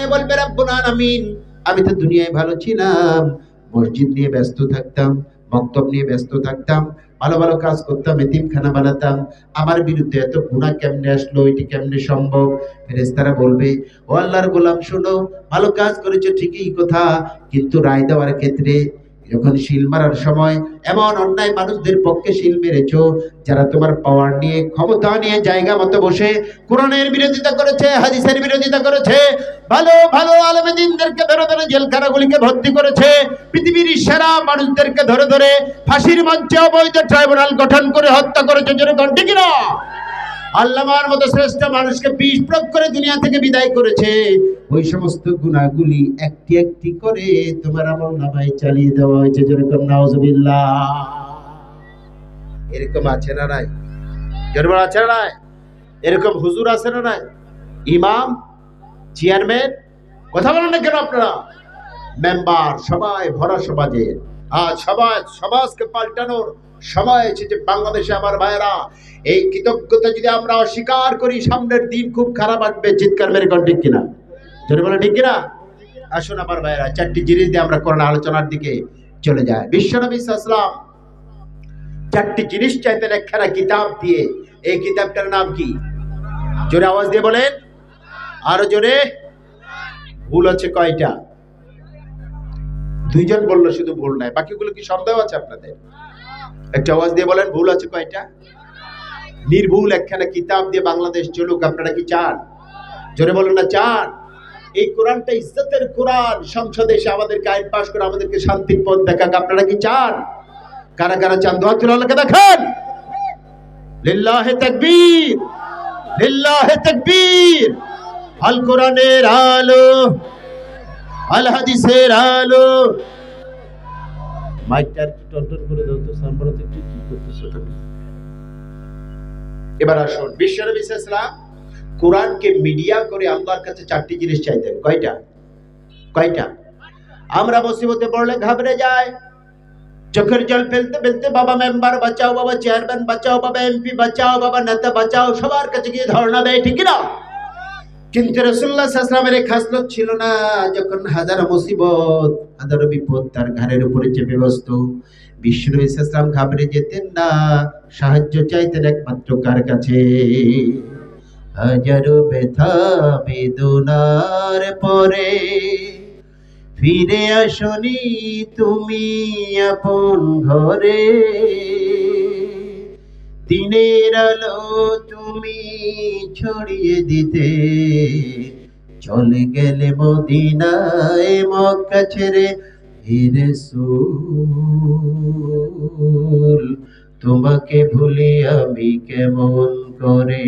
সময় বলবে রব্বুল আলামিন, আমি তো দুনিয়ায় ভালো ছিলাম, মসজিদ নিয়ে ব্যস্ত থাকতাম, মক্তব নিয়ে ব্যস্ত থাকতাম, ভালো ভালো কাজ করতাম, এতিমখানা বানাতাম, আমার বিরুদ্ধে এত গুনাহ কেমনে আসলো, এটি কেমনে সম্ভব? ফেরেশতারা বলবে, ও আল্লাহর গোলাম শোনো, ভালো কাজ করেছো ঠিকই কথা, কিন্তু রায় দেওয়ার ক্ষেত্রে যখন শিল মারার সময় এমন অন্যায় মানুষদের পক্ষে শিল মেরেছো যারা তোমার পাওয়ার নিয়ে, ক্ষমতা নিয়ে জায়গা মতো বসে কোরআনের বিরোধিতা করেছে, হাদিসের বিরোধিতা করেছে, ভালো ভালো আলেম দ্বীনদেরকে ধরে ধরে জেলখানাগুলিকে ভর্তি করেছে, পৃথিবীর সেরা মানুষদেরকে ধরে ধরে ফাঁসির মঞ্চে অবৈধ ট্রাইব্যুনাল গঠন করে হত্যা করেছে, যেরকম ঠিক না? আল্লামার মতো শ্রেষ্ঠ মানুষকে বিষ প্রয়োগ করে দুনিয়া থেকে বিদায় করেছে। ওই সমস্ত গুনাহগুলি একটি একটি করে তোমার আমলনামায় চালিয়ে দেওয়া হয়েছে, যেরকম নাউজুবিল্লাহ। এরকম আছে না নাই? যেরকম আছে না নাই? এরকম হুজুর আছে না নাই? ইমাম, চেয়ারম্যান, কথা বলেন না কেন আপনারা? মেম্বার, সবাই ভরা সমাজে। আজ সমাজকে পাল্টানোর সময় এসেছে বাংলাদেশে। আমার ভাইয়েরা, এই কৃতজ্ঞতা যদি আমরা অস্বীকার করি, সামনের দিন খুব খারাপ আসবে। চিৎকার মেরে কোন ঠিক কিনা? যদি বলে ঠিক কিনা? আসুন আমার ভাইয়েরা, চারটি জিনিস দিয়ে আমরা কোরআন আলোচনার দিকে চলে যাই। বিশ্বনবী সাল্লাল্লাহু আলাইহি ওয়াসাল্লাম চারটি জিনিস চাইতেন একখানা কিতাব দিয়ে। এই কিতাবটার নাম কি? জোরে আওয়াজ দিয়ে বলেন, আরো জোরে। ভুল আছে কয়টা? দুইজন বললো শুধু ভুল নাই, বাকিগুলো কি সন্দেহ আছে আপনাদের? একটা আওয়াজ দিয়ে বলেন, ভুল আছে কয়টা? নির্ভুল একখানা কিতাব দিয়ে বাংলাদেশ চলুক, আপনারা কি চান? জোরে বলেন না চান? এই কোরআনটা ইজ্জতের কোরআন, সংসদে এসে আমাদেরকে আইন পাশ করে আমাদেরকে শান্তির পথ দেখাক, আপনারা কি চান? কারা কারা চান? দোয়া তুলে আল্লাহকে দেখান। লিল্লাহি তাকবীর, লিল্লাহি তাকবীর। আল কোরআনের আলো, আল হাদিসের আলো। মাইকটা একটু টনটন করে দাও তো, সামনে একটু কি করতেছো তুমি? এবার আসুন, বিশ্বনবী সাল্লাল্লাহু আলাইহি ওয়াসাল্লাম কোরআনকে মিডিয়া করে আল্লাহর কাছে চারটি জিনিস চাইতেন। কয়টা? কয়টা? আমরা মুসিবতে পড়লে ঘাবড়ে যাই, চোখের জল ফেলতে ফেলতে বাবা মেম্বার বাঁচাও, বাবা চেয়ারম্যান বাঁচাও, বাবা এমপি বাঁচাও, বাবা নেতা বাঁচাও, সবার কাছে গিয়ে ধর্ণা দেয়, ঠিক না? কিন্তু রাসূলুল্লাহ সাল্লাল্লাহু আলাইহি ওয়াসাল্লামের খাসলত ছিল না, যখন হাজারো মুসিবত, হাজারো বিপদ তার ঘাড়ের উপরে চেপে বসতো, বিশ্বনবী সাল্লাল্লাহু আলাইহি ওয়াসাল্লাম ঘাবড়ে যেতেন না, সাহায্য চাইতেন একমাত্র কার কাছে? হাজারো ব্যথা বেদনার পরে ফিরে আসনি তুমি আপন ঘরে, দিনের আলো তুমি ছড়িয়ে দিতে চলে গেলে মদিনায় মক্কা ছেড়ে। হে রাসূল, তোমাকে ভুলি আমি কেমন করে?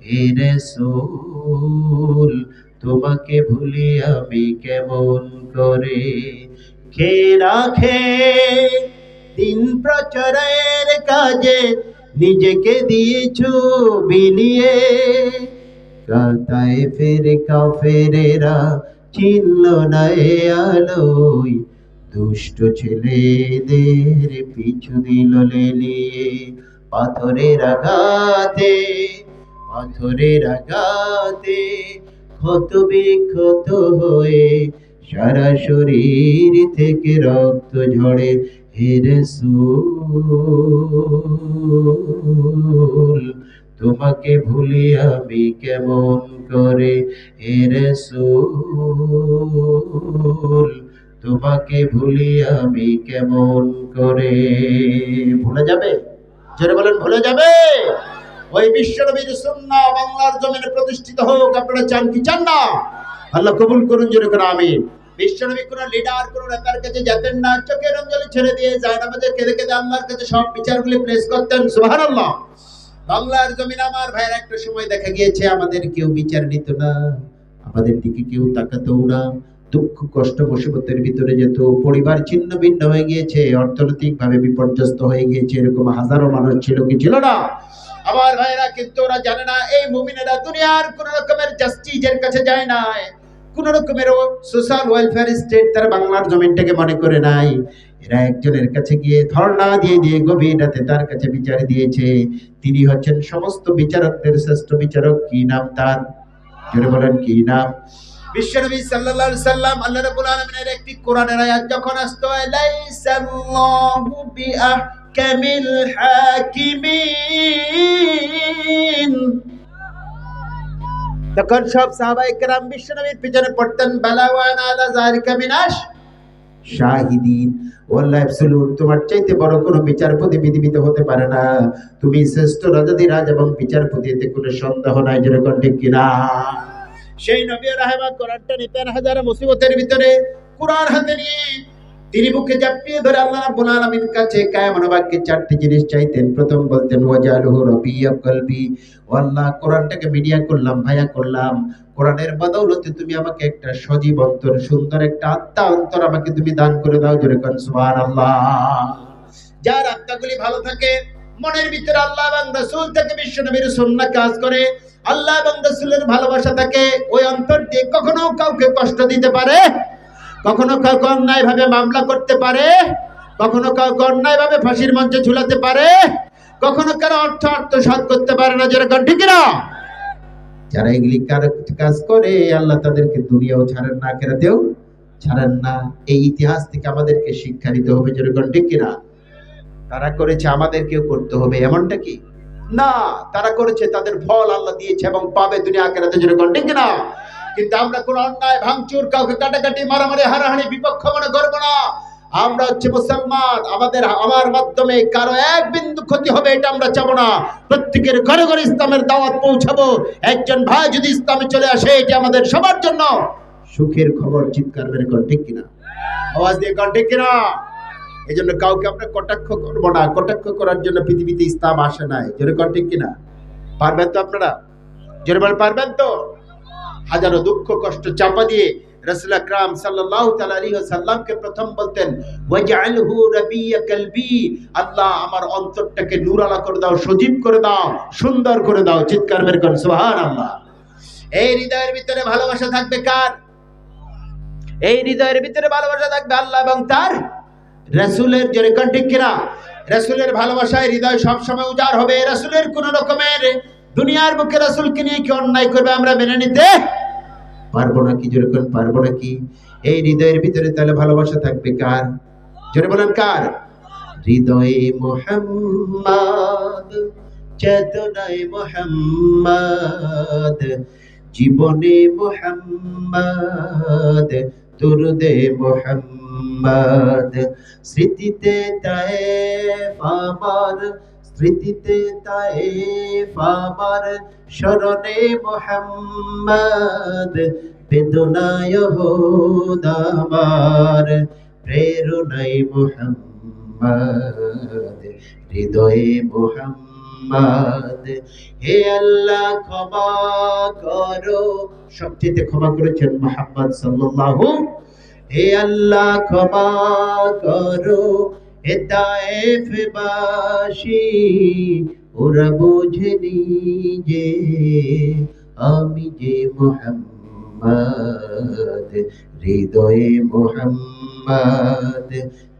হে রাসূল, তোমাকে ভুলি আমি কেমন করে? খে রাখে দিন প্রচারের কাজে নিজেকে দিয়েছো বিলিয়ে, কাতায় ফেরে কাফেরেরা চিনল না এ আলোয়, দুষ্ট ছেলেদের পিছু দিল লেলিয়ে। পাথরের আঘাতে, পাথরের আঘাতে ক্ষত বিক্ষত হয়ে সারা শরীর থেকে রক্ত ঝরে। হে রাসূল, তোমাকে ভুলি আমি কেমন করে? হে রাসূল, তোমাকে ভুলি আমি কেমন করে? ভুলে যাবে? জোরে বলেন, ভুলে যাবে? ওই বিশ্বনবীর সুন্নাহ বাংলার জমিনে প্রতিষ্ঠিত হোক, আপনারা চান কি চান না? আল্লাহ কবুল করুন, জোরে করে আমিন। বিশ্বনবী কোন লিডার, কোন নেতার কাছে যেতেন না, চোখের অঞ্জলি ছেড়ে দিয়ে জায়নামাজে কেঁদে কেঁদে আল্লাহর কাছে সব বিচারগুলি প্লেস করতেন। সুবহানাল্লাহ। বাংলার জমিন আমার ভাইয়ের একটা সময় দেখা গিয়েছে আমাদের কেউ বিচার নিত না, আমাদের দিকে কেউ তাকাতো না, দুঃখ কষ্ট মুসিবতের ভিতরে যেত, পরিবার ছিন্ন ভিন্ন হয়ে গিয়েছে, অর্থনৈতিক ভাবে বিপর্যস্ত হয়ে গিয়েছে, এরকম হাজারো মানুষ ছিল কি ছিল না? আমার ভাইরা, কিন্তু ওরা জানে না এই মুমিনেরা দুনিয়ার কোন রকমের জাস্টিসের কাছে যায় না, কোন রকমের সোশ্যাল ওয়েলফেয়ার স্টেট তারা বাংলার জমিনটাকে মনে করে নাই। এরা একজনের কাছে গিয়ে ধর্ণা দিয়ে দিয়ে গভীর রাতে তার কাছে বিচার দিয়েছে। তিনি হচ্ছেন সমস্ত বিচারকদের শ্রেষ্ঠ বিচারক। কি নাম তার? জোরে বলেন, কি নাম? বিশ্বনবী সাল্লাল্লাহু আলাইহি সাল্লাম আল্লাহ রাব্বুল আলামিনের একটি কোরআনের আয়াত যখন আসতো, লাইসাল্লাহু বিআহকামিল হাকিমিন, তখন সব সাহাবায়ে কেরাম বিশ্বনবীর পিছনে পড়তেন, বালা ওয়া আনা আলা যালিকা মিনাশ শাহিদিন। ওয়াল্লাহ অ্যাবসলিউট, তোমার চাইতে বড় কোনো বিচারপতি পৃথিবীতে হতে পারে না। তুমি শ্রেষ্ঠ রাজাধিরাজ এবং বিচারপতি, এতে কোনো সন্দেহ নাই। যেরকম ঠিক কিনা? সেই নবী রাহেমা কোরআনটা নিতেন হাজার মুসিবতের ভিতরে, কোরআন হাতে নিয়ে তিনি বুকে চাপিয়ে ধরে আল্লাহ রাব্বুল আলামিন কাছে কায়মন বাক্যে চারটি জিনিস চাইতেন। প্রথম বলতেন ওয়াজালহু রাবিয়া কলবি, ও আল্লাহ কোরআনটাকে মিডিয়া করলাম, ভাইয়া করলাম, কোরআনের বদৌলতে তুমি আমাকে একটা সজীব অন্তর, সুন্দর একটা আত্মা অন্তর আমাকে তুমি দান করে দাও। জোরে কোন সুবহানাল্লাহ। যার আত্মাগুলি ভালো থাকে, মনের ভিতরে আল্লাহ এবং রাসূল থেকে বিশ্বনবীর সুন্নাহ কাজ করে, আল্লাহ এবং রাসূলের ভালোবাসা থাকে, ওই অন্তর দিয়ে কখনো কাউকে কষ্ট দিতে পারে, কখনো কাউকে অন্যায় ভাবে মামলা করতে পারে, কখনো কাউকে অন্যায় ভাবে ফাঁসির মঞ্চে ঝুলাতে পারে, কখনো কারো অর্থ আত্মসাৎ করতে পারে না। যেরকম ঠিক না? যারা এগুলি কাজ করে আল্লাহ তাদেরকে দুনিয়াও ছাড়েন না, আখিরাতেও ছাড়েন না। এই ইতিহাস থেকে আমাদেরকে শিক্ষা নিতে হবে। যেরকম ঠিক কিনা? তারা করেছে, আমাদেরকেও করতে হবে, এমনটা কি না? তারা করেছে, তাদের ফল আল্লাহ দিয়েছে এবং পাবে দুনিয়া আখিরাতে। যেরকম ঠিক কিনা? কিন্তু আমরা কোন অন্যায় ভাঙচুর, কাউকে কাটাকাটি, মারামারি, হারাহারি, বিপক্ষ মনে করবো না। আমরা হচ্ছে মুসলমান, আমার মাধ্যমে কারো এক বিন্দু ক্ষতি হবে এটা আমরা চাবো না। প্রত্যেকের ঘরে ঘরে ইসলামের দাওয়াত পৌঁছাবো। একজন ভাই যদি ইসলামে চলে আসে, এটা আমাদের সবার জন্য সুখের খবর। চিৎকার মেরে কোন ঠিক কিনা? আওয়াজ দিয়ে কোন ঠিক কিনা? এই জন্য কাউকে আমরা কটাক্ষ করবো না। কটাক্ষ করার জন্য পৃথিবীতে ইসলাম আসে নাই। জোরে কোন ঠিক কিনা? পারবেন তো আপনারা? জোরে বল, পারবেন তো? হাজারো দুঃখ কষ্ট চাপা দিয়ে রাসূল আকরাম সাল্লাল্লাহু তাআলা আলাইহি ওয়াসাল্লামকে প্রথম বলতেন ওয়াজআলহু রাবিয়া কলবি, আল্লাহ আমার অন্তরটাকে নূরালা করে দাও, সজীব করে দাও, সুন্দর করে দাও। চিৎকার মেরে কোন সুবহানাল্লাহ। এই হৃদয়ের ভিতরে ভালোবাসা থাকবে কার? এই হৃদয়ের ভিতরে ভালোবাসা থাকবে আল্লাহ এবং তার রাসূলের। জোরে কোন ঠিক কিনা? রাসূলের ভালোবাসায় হৃদয় সব সময় উজাড় হবে। রাসূলের কোন রকমের দুনিয়ার বুকে রাসূলকে নিয়ে কি অন্যায় করবে আমরা মেনে নিতে পারবো না। কি জোরে কোন পারবো না? কি এই হৃদয়ের ভিতরে তাহলে ভালোবাসা থাকবে কার? জোরে বলেন কার? হৃদয়ে মুহাম্মদ, চেতনায় মুহাম্মদ, জীবনে মুহাম্মদ, দুরুদে মুহাম্মদ, স্মৃতিতে তায়েফ আমার, স্মৃতিতে তায়েফ আমার, স্মরণে মুহাম্মদ, বেদনায় হোদ আমার, প্রেরণায় মুহাম্মদ, হৃদয়ে মুহাম্মদ। হে আল্লাহ ক্ষমা করো, সবচেয়ে ক্ষমা করেছেন মুহাম্মদ সাল্লাল্লাহু। হে আল্লাহ ক্ষমা করো, হে তায়েফবাসী ওরা বোঝেনি যে আমি যে মুহাম্মদ, হৃদয়ে মুহাম্মদ,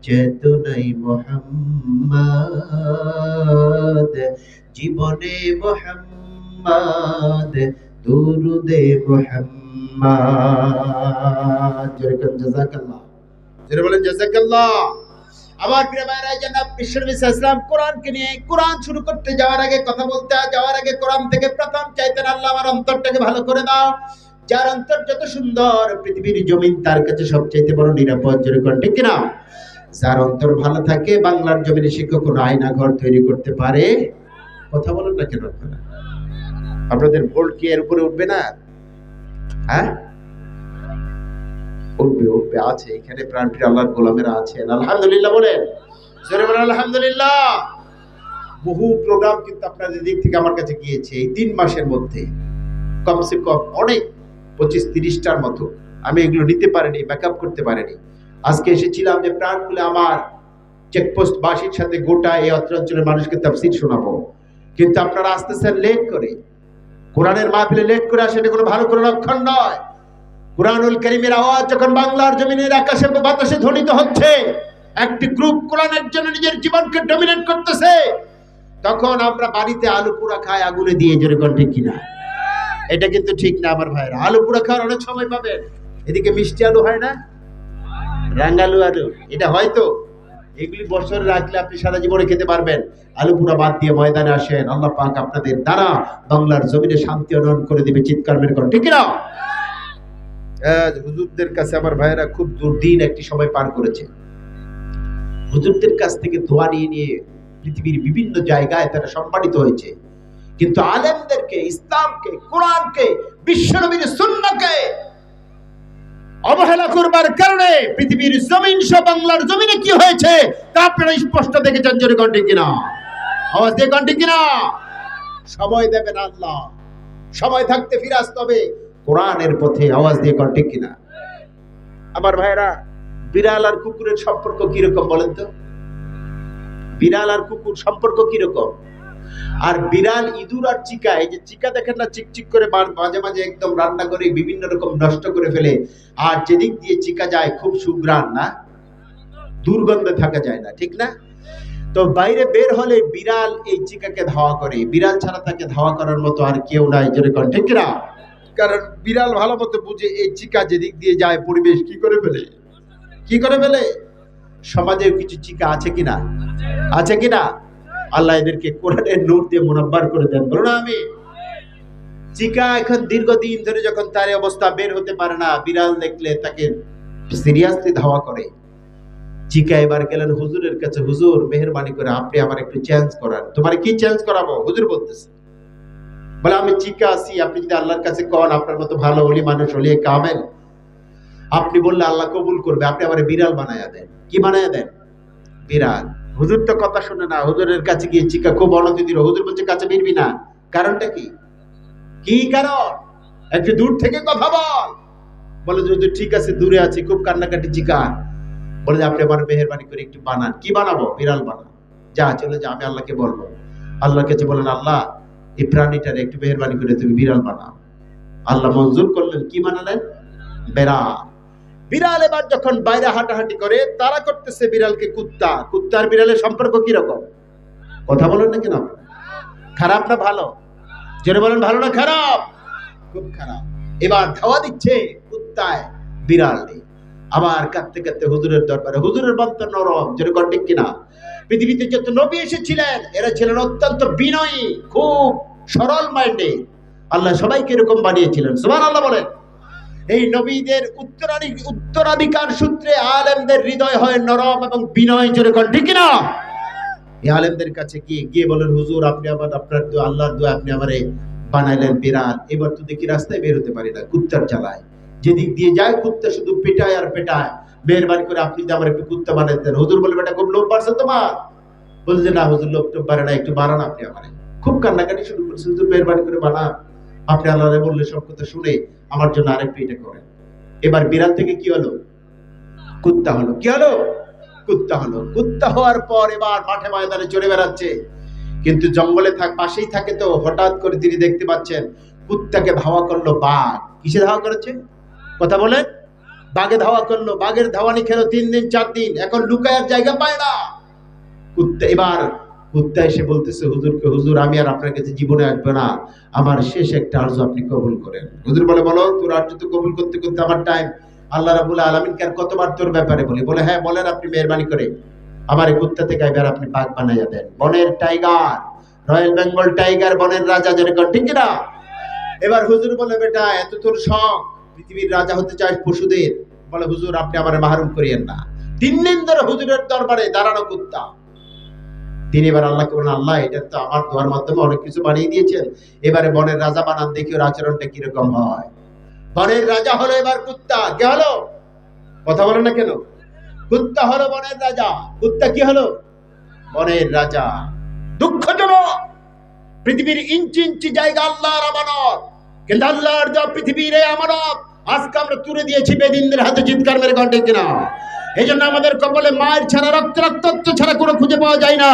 চেতনায় মুহাম্মদ, জীবনে মুহাম্মদ, দুরুদে মুহাম্মদ। যেরকম জাযাকাল্লাহ, যারা বলেন জাযাকাল্লাহ। আমার প্রিয় ভাইরা, জনাব বিশ্বনবী সাল্লাল্লাহু আলাইহি ওয়াসাল্লাম কোরআনকে নিয়ে, কোরআন শুরু করতে যাওয়ার আগে, কথা বলতে যাওয়ার আগে কোরআন থেকে প্রথম চাইতেন আল্লাহ আমার অন্তরটাকে ভালো করে দাও। যার অন্তর যত সুন্দর, পৃথিবীর জমিন তার কাছে সবচেয়ে বড় নিরাপদ। যেরকম ঠিক কিনা? যার অন্তর ভালো থাকে, বাংলার জমিনে সে কখনো আয়না ঘর তৈরি করতে পারে। কথা বলেন না কেন আপনারা? আপনাদের ভোল্ট কি এর উপরে উঠবে না? হ্যাঁ, উঠবে, উঠবে। আছে এখানে প্রাণপ্রিয় আল্লাহর গোলামেরা আছেন, আলহামদুলিল্লাহ বলেন, জোরে বলেন আলহামদুলিল্লাহ। বহু প্রোগ্রাম কিন্তু আপনাদের দিক থেকে আমার কাছে গিয়েছে এই 3 মাসের মধ্যে, কমসে কম অনেক 25-30টার মতো। আমি এগুলো নিতে পারিনি, ব্যাকআপ করতে পারিনি। আজকে এসেছিলাম যে প্রাণ খুলে আমার চেকপোস্ট বাসীর সাথে গোটা এই অঞ্চলের মানুষকে তাফসীর শোনাবো, কিন্তু আপনারা আসতেছেন লেট করে। কোরআনের মাহফিলে লেট করে আসেন, এটা কোনো ভালো কোনো লক্ষণ নয়। কুরআনুল কারীমের আওয়াজ যখন বাংলার জমিনের আকাশে বাতাসে ধ্বনিত হচ্ছে, একটি গ্রুপ কোরআনের জন্য নিজের জীবনকে ডমিনেট করতেছে, তখন আমরা বাড়িতে আলু পোড়া খাই আগুনে দিয়ে। জোরে কোন ঠিক কিনা? এটা কিন্তু ঠিক না আমার ভাইরা। আলু পোড়া খাওয়ার অনেক সময় পাবেন, এদিকে মিষ্টি আলু হয় না, রাঙ্গালু আলু, এটা হয়তো এগুলি বছর রাখলে আপনি সারা জীবনে খেতে পারবেন। আলু পোড়া বাদ দিয়ে ময়দানে আসেন, আল্লাহ পাক আপনাদের দ্বারা বাংলার জমিনে শান্তি অনয়ন করে দিবে। চিৎকার মেরে করেন ঠিক না? হুজুরদের কাছে আমার ভাইয়েরা খুব দুর্দিন একটি সময় পার করেছে। হুজুরদের কাছ থেকে দোয়া নিয়ে নিয়ে পৃথিবীর বিভিন্ন জায়গায় তারা সম্মানিত হয়েছে, কিন্তু আলেমদেরকে, ইসলামকে, কোরআনকে, বিশ্বনবীর সুন্নাহকে অবহেলা করবার কারণে পৃথিবীর জমিন সহ বাংলার জমিনে কি হয়েছে তা আপনারা স্পষ্ট দেখেছেন। জোরে কোন ঠিক কিনা? আওয়াজ দিয়ে কোন ঠিক কিনা? সময় দেবেন আল্লাহ, সময় থাকতে ফিরে আসতে হবে কোরআনের পথে। আওয়াজ দিয়ে কোন ঠিক কিনা? আমার ভাইরা, বিড়াল আর কুকুরের সম্পর্ক কিরকম বলেন তো? বিড়াল আর কুকুর সম্পর্ক কিরকম? আর বিড়াল, ইঁদুর আর চিকা, এই যে চিকা দেখেন না, চিকচিক করে মাঝে মাঝে একদম রান্না করে বিভিন্ন রকম নষ্ট করে ফেলে, আর যেদিক দিয়ে চিকা যায় খুব সুঘ্রাণ না, দুর্গন্ধে থাকা যায় না, ঠিক না? তো বাইরে বের হলে বিড়াল এই চিকাকে ধাওয়া করে, বিড়াল ছাড়া তাকে ধাওয়া করার মতো আর কেউ নাই। যেরকম ঠিক না? কারণ বিড়াল ভালো মতো বুঝে এই চিকা যেদিক দিয়ে যায় পরিবেশ কি করে ফেলে, কি করে ফেলে। সমাজে কিছু চিকা আছে কিনা? আছে কিনা? আল্লাহ এদেরকে কোরআনের নূর দিয়ে মুনাব্বার করে দেন, বলো না আমি। চিকা এখন দীর্ঘদিন ধরে যখন তার অবস্থা বের হতে পারে না, বিড়াল দেখলে তাকে সিরিয়াসলি ধাওয়া করে। চিকা এবার গেলেন হুজুরের কাছে, হুজুর মেহেরবানি করে আপনি আমার একটু চেঞ্জ করান। তোমার কি চেঞ্জ করাবো? হুজুর বলতেছে, বলে আমি চিকা আছি, আপনি যদি আল্লাহর কাছে কন, আপনার মতো ভালো ওলি মানুষ, ওলি কামেল, আপনি বললে আল্লাহ কবুল করবে, আপনি আমার বিড়াল বানায়া দেন। কি বানায়া দেন? বিড়াল। হুজুর তো কথা শুনে না, হুজুরের কাছে গিয়ে চিকা খুব অনতি দিল। হুজুর বলছে কাছে ফিরবি না। কারণটা কি? কি কারণ? একটু দূর থেকে কথা বল। বলে যে ঠিক আছে, দূরে আছি, খুব কান্নাকাটি চিকা। বলে যে আপনি আমার মেহেরবানি করে একটু বানান। কি বানাবো? বিড়াল বানান। যা, চলে যা, আমি আল্লাহকে বলবো। আল্লাহর কাছে বলেন, আল্লাহ এই প্রাণীটারে একটু মেহেরবানি করে তুমি বিড়াল বানাও। আল্লাহ মঞ্জুর করলেন। কি বানালেন? বিড়াল। বিড়াল এবার যখন বাইরে হাঁটাহাঁটি করে, তারা করতেছে বিড়ালকে কুত্তা। কুত্তা আর বিড়ালের সম্পর্ক কিরকম? কথা বলেন না কেন? খারাপ না ভালো? জোরে বলেন, ভালো না খারাপ? খুব খারাপ। এবার ধাওয়া দিচ্ছে কুত্তায় বিড়াল নেই। আবার কাঁদতে কাঁদতে হুজুরের দরবারে। হুজুরের বক্তব্য নরম, জোরে কর ঠিক কিনা? পৃথিবীতে যত নবী এসেছিলেন এরা ছিলেন অত্যন্ত বিনয়ী, খুব সরল মাইন্ডে। আল্লাহ সবাইকে এরকম বানিয়েছিলেন। সুবহানাল্লাহ বলেন। এই নবীদের উত্তরাধিকার সূত্রে আলেমদের হৃদয় হয় নরম এবং বিনয়। জোরে কর ঠিক কিনা? এই আলেমদের কাছে গিয়ে বলেন, হুজুর আপনি আপনার দোয়া, আল্লাহর দোয়া, আপনি আমারে বানাইলেন বিড়াল। এবার তো দেখি রাস্তায় বের হতে পারি না, কুত্তার জ্বালায়। যেদিক দিয়ে যায় কুত্তা শুধু পেটায় আর পেটায়। মেহেরবানি করে আপনি যে আমার একটু কুত্তা বানাইতেন। হুজুর বলে, বেটা খুব লোভ বাড়ছে তোমার? বলছে যে না হুজুর, লোভ টোভ বাড়ে না, একটু বানান আপনি আমারে। খুব কান্নাকাটি শুরু করছে। হুজুর মেহেরবানি করে বানান, আপনি আল্লাহরে বললে সব কথা শুনে আমার জন্য আরেকটু এটা করেন। এবার বিড়াল থেকে কি হলো? কুত্তা হলো। কি হলো? কুত্তা হলো। কুত্তা হওয়ার পর এবার মাঠে ময়দানে চড়ে বেড়াচ্ছে, কিন্তু জঙ্গলে পাশেই থাকে। তো হঠাৎ করে তিনি দেখতে পাচ্ছেন কুত্তাকে ধাওয়া করলো বাঘ। কিসে ধাওয়া করেছে? কথা বলেন। বাঘে ধাওয়া করলো। বাঘের ধাওয়ানি খেলো 3 দিন 4 দিন, এখন লুকায়ার জায়গা পায় না কুত্তা। এবার কুত্তা এসে বলতেছে হুজুরকে, হুজুর আমি আর আপনার কাছে জীবনে আসবো না, আমার শেষ একটা আরজু আপনি কবুল করেন। হুজুর বলে, বলো তোর আরজু তো কবুল করতে করতে আমার টাইম। আল্লাহ রাব্বুল আলামিনকে আর কতবার তোর ব্যাপারে বলি? বলে হ্যাঁ বলেন, আপনি মেহেরবানি করে আমার এই কুত্তা থেকে এবার আপনি বাঘ বানাইয়া দেন। বনের টাইগার, রয়্যাল বেঙ্গল টাইগার, বনের রাজা, যেরকম ঠিক না? এবার হুজুর বলে, বেটা এত তোর শখ, পৃথিবীর রাজা হতে চাস পশুদের? বলে হুজুর আপনি আমার মাহরুম করিয়েন না। 3 দিন ধরে হুজুরের দরবারে দাঁড়ানো কুত্তা। তিনি এবার আল্লাহকে বলেন, আল্লাহ এটা তো আমার দোয়ার মাধ্যমে অনেক কিছু বানিয়ে দিয়েছেন, এবারে বনের রাজা বানান, দেখি ওর আচরণটা কিরকম হয়। বনের রাজা হলো এবার কুত্তা। কে হলো? কথা বলেন না কেন? কুত্তা হলো বনের রাজা। কুত্তা কি হলো? বনের রাজা। দুঃখজনক, পৃথিবীর ইঞ্চি ইঞ্চি জায়গা আল্লাহর আমানত, কিন্তু আল্লাহর যা পৃথিবীর এই আমানত আজকে আমরা তুলে দিয়েছি বেদিনদের হাতে। চিৎকার মেরে কণ্ঠে কিনা? এই জন্য আমাদের কপালে মায়ের ছাড়া, রক্ত রক্তত্ব ছাড়া কোনো খুঁজে পাওয়া যায় না।